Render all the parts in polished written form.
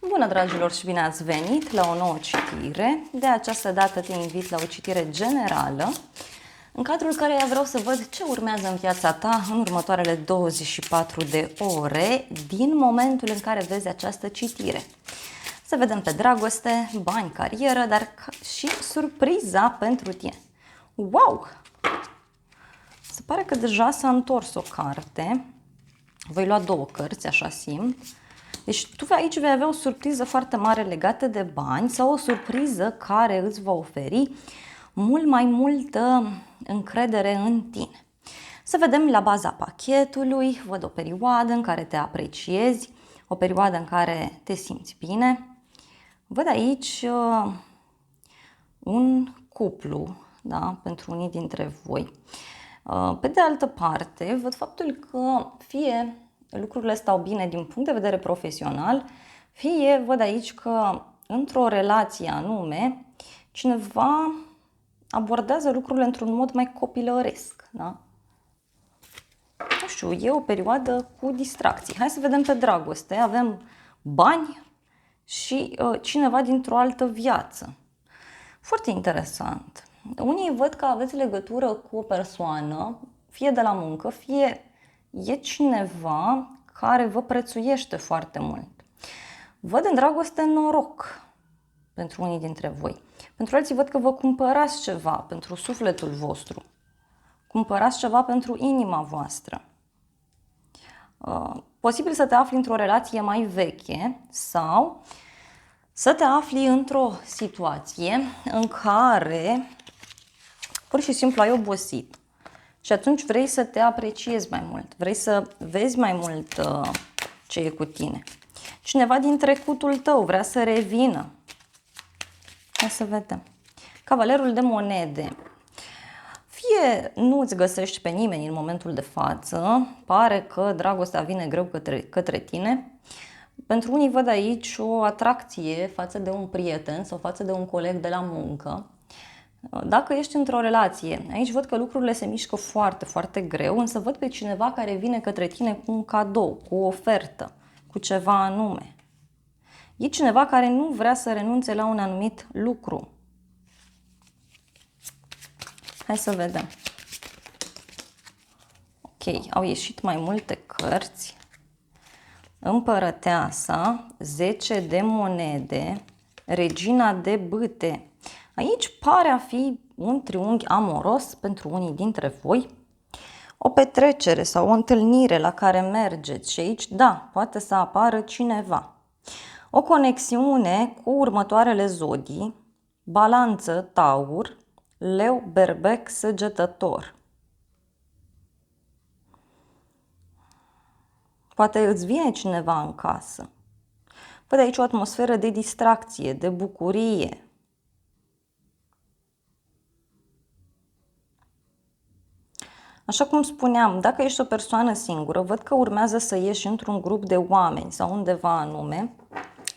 Bună, dragilor, și bine ați venit la o nouă citire. De această dată te invit la o citire generală, în cadrul căreia vreau să văd ce urmează în viața ta în următoarele 24 de ore din momentul în care vezi această citire. Să vedem pe dragoste, bani, carieră, dar și surpriza pentru tine. Wow! Se pare că deja s-a întors o carte. Voi lua două cărți, așa simt. Deci tu aici vei avea o surpriză foarte mare legată de bani sau o surpriză care îți va oferi mult mai multă încredere în tine. Să vedem la baza pachetului, văd o perioadă în care te apreciezi, o perioadă în care te simți bine. Văd aici un cuplu, da, pentru unii dintre voi. Pe de altă parte, văd faptul că fie lucrurile stau bine din punct de vedere profesional, fie văd aici că într-o relație anume, cineva abordează lucrurile într-un mod mai copilăresc. Da? Nu știu, e o perioadă cu distracții. Hai să vedem pe dragoste. Avem bani și cineva dintr-o altă viață. Foarte interesant. Unii văd că aveți legătură cu o persoană, fie de la muncă, fie e cineva care vă prețuiește foarte mult. Văd în dragoste noroc pentru unii dintre voi. Pentru alții văd că vă cumpărați ceva pentru sufletul vostru. Cumpărați ceva pentru inima voastră. Posibil să te afli într-o relație mai veche sau să te afli într-o situație în care pur și simplu ai obosit și atunci vrei să te apreciezi mai mult, vrei să vezi mai mult ce e cu tine. Cineva din trecutul tău vrea să revină. Hai să vedem. Cavalerul de monede. Fie nu îți găsești pe nimeni în momentul de față, pare că dragostea vine greu către tine. Pentru unii văd aici o atracție față de un prieten sau față de un coleg de la muncă. Dacă ești într-o relație, aici văd că lucrurile se mișcă foarte, foarte greu, însă văd pe cineva care vine către tine cu un cadou, cu o ofertă, cu ceva anume. E cineva care nu vrea să renunțe la un anumit lucru. Hai să vedem. Ok, au ieșit mai multe cărți. Împărăteasa, 10 de monede, regina de bâte. Aici pare a fi un triunghi amoros pentru unii dintre voi, o petrecere sau o întâlnire la care mergeți și aici, da, poate să apară cineva. O conexiune cu următoarele zodii: Balanță, Taur, Leu, Berbec, Săgetător. Poate îți vine cineva în casă. Văd aici o atmosferă de distracție, de bucurie. Așa cum spuneam, dacă ești o persoană singură, văd că urmează să ieși într-un grup de oameni sau undeva anume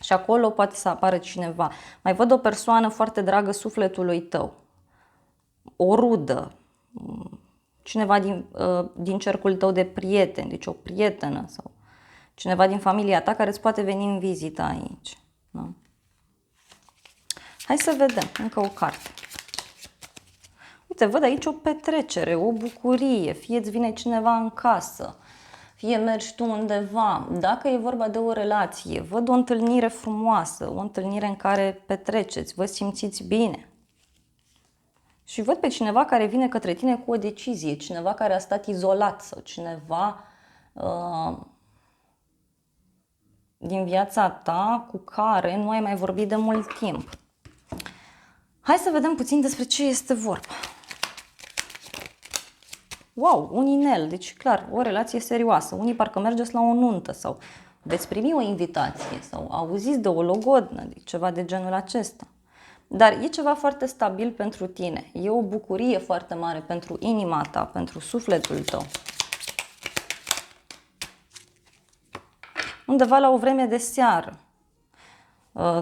și acolo poate să apară cineva. Mai văd o persoană foarte dragă sufletului tău, o rudă, cineva din cercul tău de prieteni, deci o prietenă sau cineva din familia ta care îți poate veni în vizită aici. Da? Hai să vedem încă o carte. Uite, văd aici o petrecere, o bucurie, fie îți vine cineva în casă, fie mergi tu undeva. Dacă e vorba de o relație, văd o întâlnire frumoasă, o întâlnire în care petreceți, vă simțiți bine. Și văd pe cineva care vine către tine cu o decizie, cineva care a stat izolat sau cineva din viața ta cu care nu ai mai vorbit de mult timp. Hai să vedem puțin despre ce este vorba. Wow, un inel, deci clar, o relație serioasă. Unii parcă mergeți la o nuntă sau veți primi o invitație sau auziți de o logodnă, deci ceva de genul acesta. Dar e ceva foarte stabil pentru tine. E o bucurie foarte mare pentru inima ta, pentru sufletul tău. Undeva la o vreme de seară.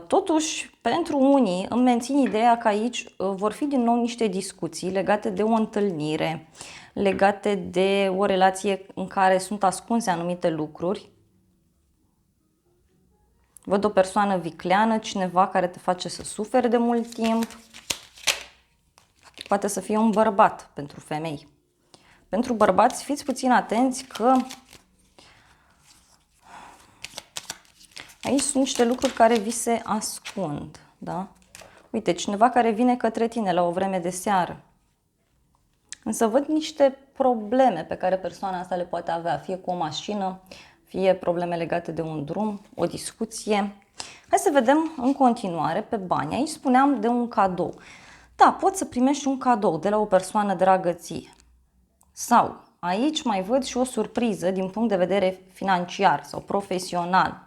Totuși, pentru unii îmi mențin ideea că aici vor fi din nou niște discuții legate de o întâlnire, legate de o relație în care sunt ascunse anumite lucruri. Văd o persoană vicleană, cineva care te face să suferi de mult timp. Poate să fie un bărbat pentru femei. Pentru bărbați, fiți puțin atenți că aici sunt niște lucruri care vi se ascund, da? Uite, cineva care vine către tine la o vreme de seară. Însă văd niște probleme pe care persoana asta le poate avea, fie cu o mașină, fie probleme legate de un drum, o discuție. Hai să vedem în continuare pe bani. Aici spuneam de un cadou. Da, poți să primești un cadou de la o persoană dragă ție. Sau aici mai văd și o surpriză din punct de vedere financiar sau profesional.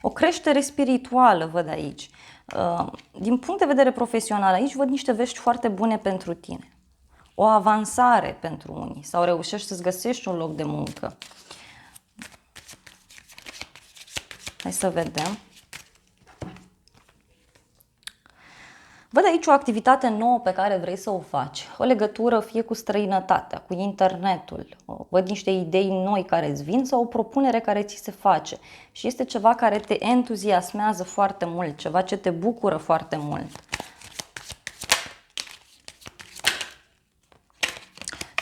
O creștere spirituală văd aici. Din punct de vedere profesional, aici văd niște vești foarte bune pentru tine. O avansare pentru unii sau reușești să-ți găsești un loc de muncă. Hai să vedem. Văd aici o activitate nouă pe care vrei să o faci. O legătură fie cu străinătatea, cu internetul. Văd niște idei noi care îți vin sau o propunere care ți se face. Și este ceva care te entuziasmează foarte mult, ceva ce te bucură foarte mult.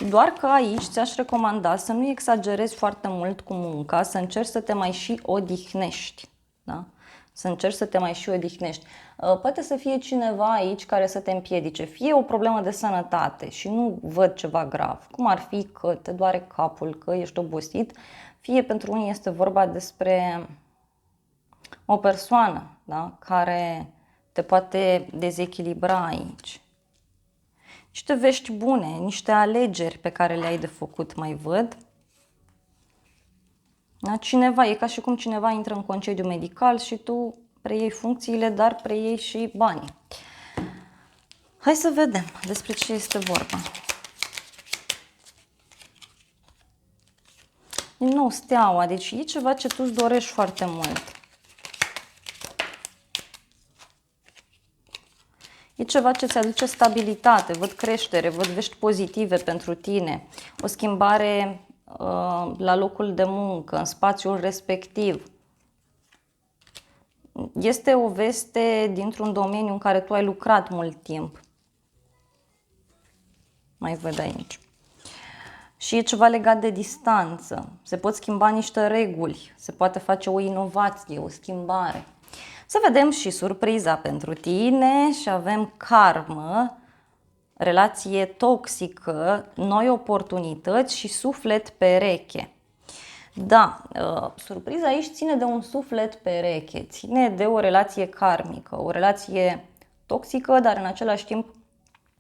Doar că aici ți-aș recomanda să nu exagerezi foarte mult cu munca, să încerci să te mai și odihnești. Da? Să încerci să te mai și odihnești. Poate să fie cineva aici care să te împiedice. Fie o problemă de sănătate și nu văd ceva grav, cum ar fi că te doare capul, că ești obosit. Fie pentru unii este vorba despre o persoană, da? Care te poate dezechilibra aici. Niște vești bune, niște alegeri pe care le-ai de făcut mai văd. Da? Cineva, e ca și cum cineva intră în concediu medical și tu preiei funcțiile, dar preiei și banii. Hai să vedem despre ce este vorba. Din nou, steaua, deci e ceva ce tu îți dorești foarte mult. E ceva ce îți aduce stabilitate, văd creștere, văd vești pozitive pentru tine, o schimbare la locul de muncă, în spațiul respectiv. Este o veste dintr-un domeniu în care tu ai lucrat mult timp. Mai văd aici. Și e ceva legat de distanță. Se pot schimba niște reguli, se poate face o inovație, o schimbare. Să vedem și surpriza pentru tine și avem karmă, relație toxică, noi oportunități și suflet pereche. Da, surpriza aici ține de un suflet pereche, ține de o relație karmică, o relație toxică, dar în același timp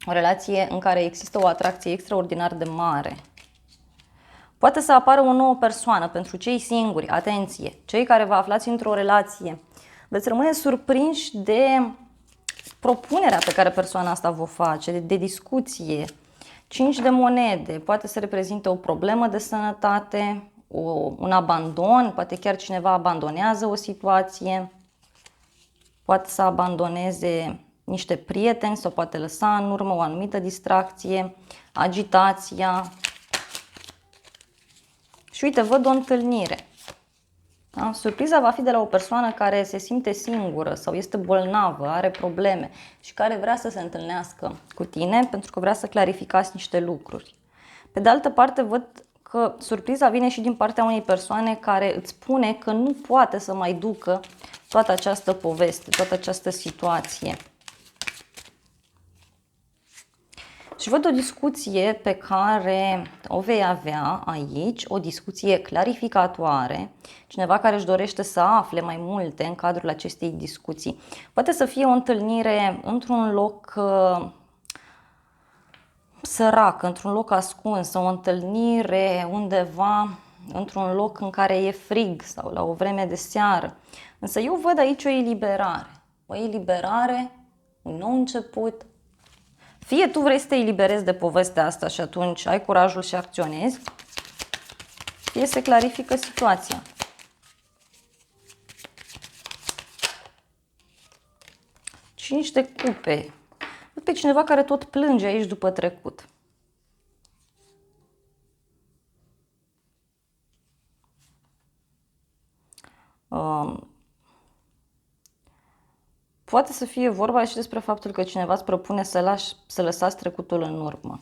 o relație în care există o atracție extraordinar de mare. Poate să apară o nouă persoană pentru cei singuri, atenție, cei care vă aflați într-o relație. Veți rămâne surprinși de propunerea pe care persoana asta vă face, de discuție. 5 de monede, poate să reprezinte o problemă de sănătate, un abandon, poate chiar cineva abandonează o situație, poate să abandoneze niște prieteni sau poate lăsa în urmă o anumită distracție, agitația. Și uite, văd o întâlnire. Da? Surpriza va fi de la o persoană care se simte singură sau este bolnavă, are probleme și care vrea să se întâlnească cu tine pentru că vrea să clarificați niște lucruri. Pe de altă parte, văd că surpriza vine și din partea unei persoane care îți spune că nu poate să mai ducă toată această poveste, toată această situație. Și văd o discuție pe care o vei avea aici, o discuție clarificatoare, cineva care își dorește să afle mai multe în cadrul acestei discuții. Poate să fie o întâlnire într-un loc sărac, într-un loc ascuns, o întâlnire undeva într-un loc în care e frig sau la o vreme de seară. Însă eu văd aici o eliberare, un nou început. Fie tu vrei să te eliberezi de povestea asta și atunci ai curajul și acționezi, fie se clarifică situația. Cinci de cupe. Văd pe cineva care tot plânge aici după trecut. Poate să fie vorba și despre faptul că cineva îți propune să lăsați trecutul în urmă.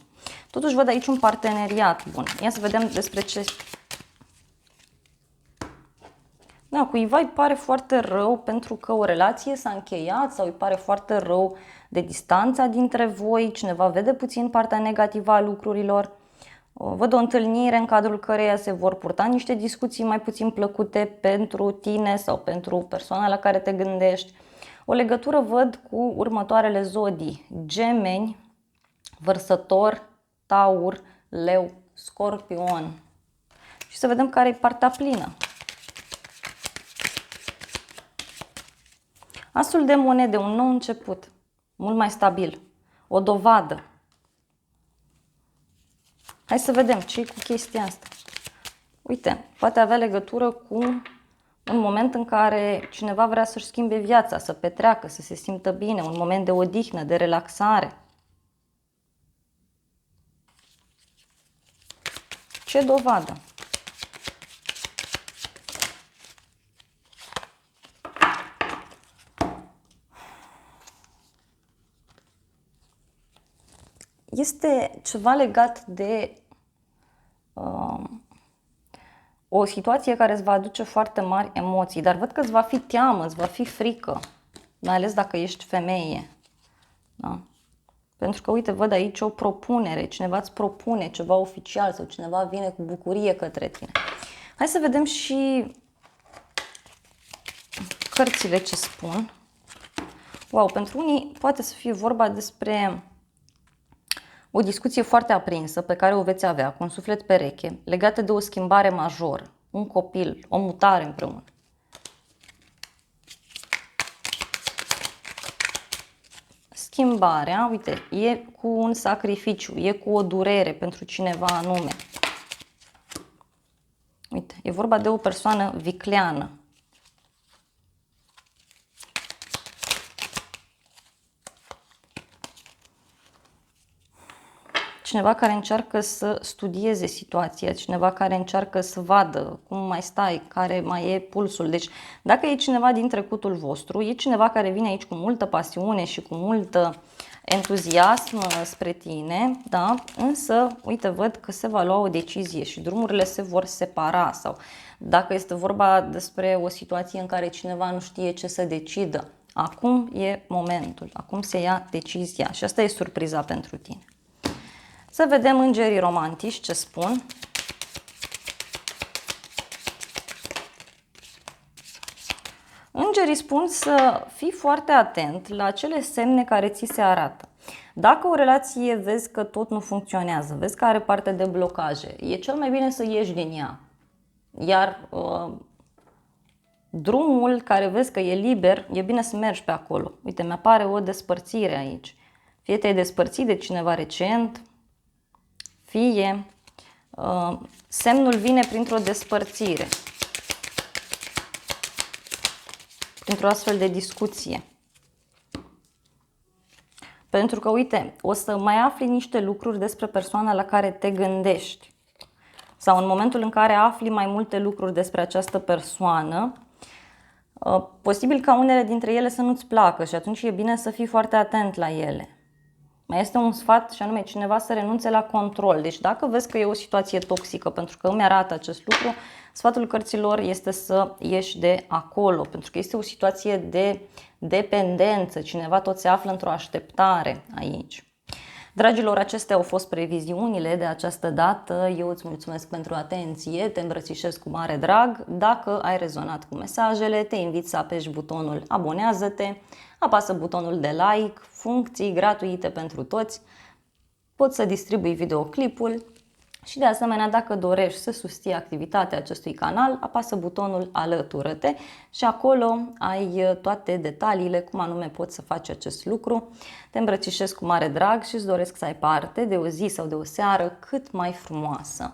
Totuși văd aici un parteneriat bun. Ia să vedem despre ce... Da, cuiva îi pare foarte rău pentru că o relație s-a încheiat sau îi pare foarte rău de distanța dintre voi, cineva vede puțin partea negativă a lucrurilor. Văd o întâlnire în cadrul căreia se vor purta niște discuții mai puțin plăcute pentru tine sau pentru persoana la care te gândești. O legătură văd cu următoarele zodii: Gemeni, Vărsător, Taur, Leu, Scorpion. Și să vedem care e partea plină. Asul de monede, un nou început, mult mai stabil, o dovadă. Hai să vedem ce-i cu chestia asta. Uite, poate avea legătură cu un moment în care cineva vrea să-și schimbe viața, să petreacă, să se simtă bine, un moment de odihnă, de relaxare. Ce dovadă? Este ceva legat de o situație care îți va aduce foarte mari emoții, dar văd că îți va fi teamă, îți va fi frică, mai ales dacă ești femeie. Da? Pentru că, uite, văd aici o propunere, cineva îți propune ceva oficial sau cineva vine cu bucurie către tine. Hai să vedem și cărțile ce spun. Wow, pentru unii poate să fie vorba despre o discuție foarte aprinsă pe care o veți avea cu un suflet pereche, legată de o schimbare majoră, un copil, o mutare împreună. Schimbarea, uite, e cu un sacrificiu, e cu o durere pentru cineva anume. Uite, e vorba de o persoană vicleană. Cineva care încearcă să studieze situația, cineva care încearcă să vadă cum mai stai, care mai e pulsul. Deci, dacă e cineva din trecutul vostru, e cineva care vine aici cu multă pasiune și cu mult entuziasm spre tine, da? Însă, uite, văd că se va lua o decizie și drumurile se vor separa. Sau dacă este vorba despre o situație în care cineva nu știe ce să decidă, acum e momentul, acum se ia decizia și asta e surpriza pentru tine. Să vedem îngerii romantici ce spun. Îngerii spun să fii foarte atent la acele semne care ți se arată. Dacă o relație vezi că tot nu funcționează, vezi că are parte de blocaje, e cel mai bine să ieși din ea. Iar drumul care vezi că e liber, e bine să mergi pe acolo. Uite, mi-apare o despărțire aici. Fie te-ai despărțit de cineva recent, fie semnul vine printr-o despărțire, printr-o astfel de discuție. Pentru că, uite, o să mai afli niște lucruri despre persoana la care te gândești. Sau în momentul în care afli mai multe lucruri despre această persoană, posibil ca unele dintre ele să nu-ți placă și atunci e bine să fii foarte atent la ele. Mai este un sfat și anume cineva să renunțe la control. Deci dacă vezi că e o situație toxică, pentru că îmi arată acest lucru, sfatul cărților este să ieși de acolo, pentru că este o situație de dependență. Cineva tot se află într-o așteptare aici. Dragilor, acestea au fost previziunile de această dată. Eu îți mulțumesc pentru atenție, te îmbrățișez cu mare drag. Dacă ai rezonat cu mesajele, te invit să apeși butonul abonează-te, apasă butonul de like, funcții gratuite pentru toți, poți să distribui videoclipul și de asemenea dacă dorești să susții activitatea acestui canal, apasă butonul alătură-te și acolo ai toate detaliile cum anume poți să faci acest lucru. Te îmbrățișez cu mare drag și îți doresc să ai parte de o zi sau de o seară cât mai frumoasă.